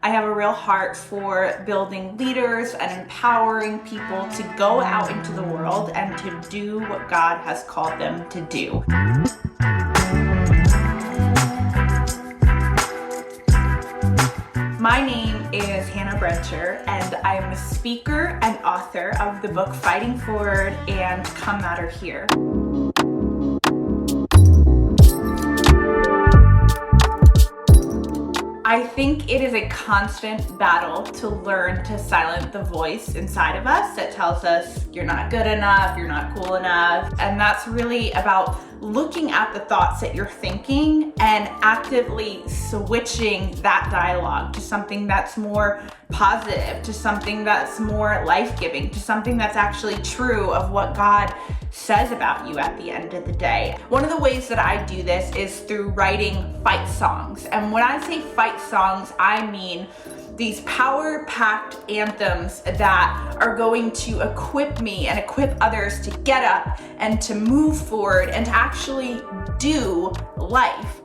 I have a real heart for building leaders and empowering people to go out into the world and to do what God has called them to do. My name is Hannah Brencher, and I'm a speaker and author of the book Fighting Forward and Come Matter Here. I think it is a constant battle to learn to silence the voice inside of us that tells us you're not good enough, you're not cool enough. And that's really about looking at the thoughts that you're thinking and actively switching that dialogue to something that's more positive, to something that's more life-giving, to something that's actually true of what God says about you at the end of the day. One of the ways that I do this is through writing fight songs. And when I say fight songs, I mean these power-packed anthems that are going to equip me and equip others to get up and to move forward and to actually do life.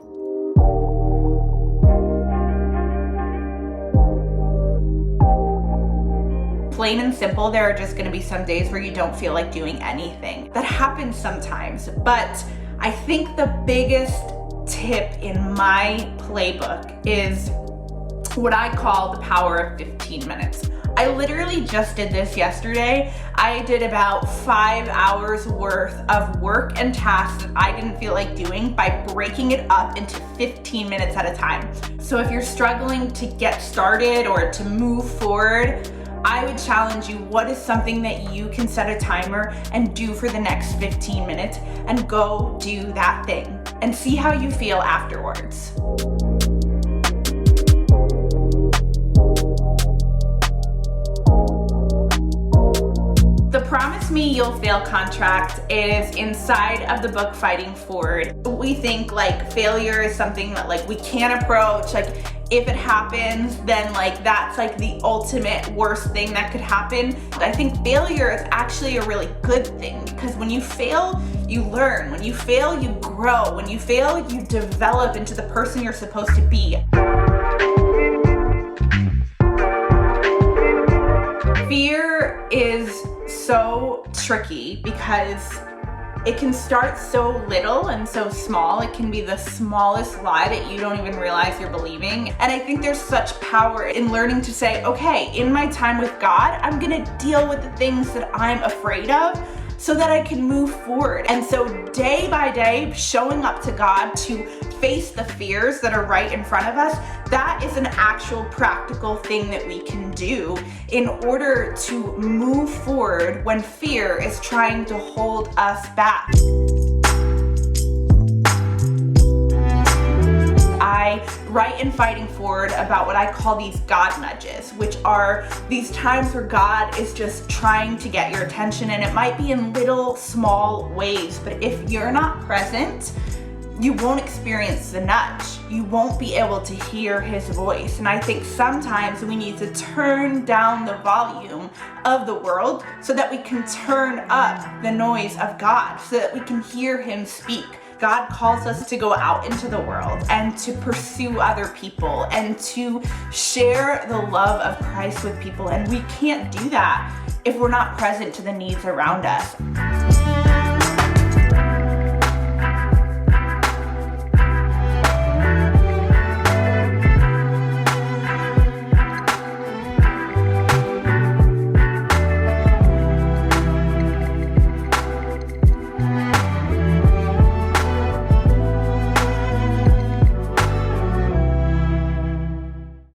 Plain and simple, there are just going to be some days where you don't feel like doing anything. That happens sometimes, but I think the biggest tip in my playbook is what I call the power of 15 minutes. I literally just did this yesterday. I did about 5 hours worth of work and tasks that I didn't feel like doing by breaking it up into 15 minutes at a time. So if you're struggling to get started or to move forward, I would challenge you, what is something that you can set a timer and do for the next 15 minutes, and go do that thing and see how you feel afterwards. The Promise Me You'll Fail contract is inside of the book Fighting Forward. We think like failure is something that like we can't approach. Like if it happens, then like that's like the ultimate worst thing that could happen. I think failure is actually a really good thing, because when you fail, you learn. When you fail, you grow. When you fail, you develop into the person you're supposed to be. Fear is so tricky because it can start so little and so small. It can be the smallest lie that you don't even realize you're believing. And I think there's such power in learning to say, okay, in my time with God, I'm gonna deal with the things that I'm afraid of so that I can move forward. And so day by day, showing up to God to face the fears that are right in front of us, that is an actual practical thing that we can do in order to move forward when fear is trying to hold us back. I write in Fighting Forward about what I call these God nudges, which are these times where God is just trying to get your attention, and it might be in little small ways, but if you're not present, you won't experience the nudge. You won't be able to hear his voice. And I think sometimes we need to turn down the volume of the world so that we can turn up the noise of God, so that we can hear him speak. God calls us to go out into the world and to pursue other people and to share the love of Christ with people. And we can't do that if we're not present to the needs around us.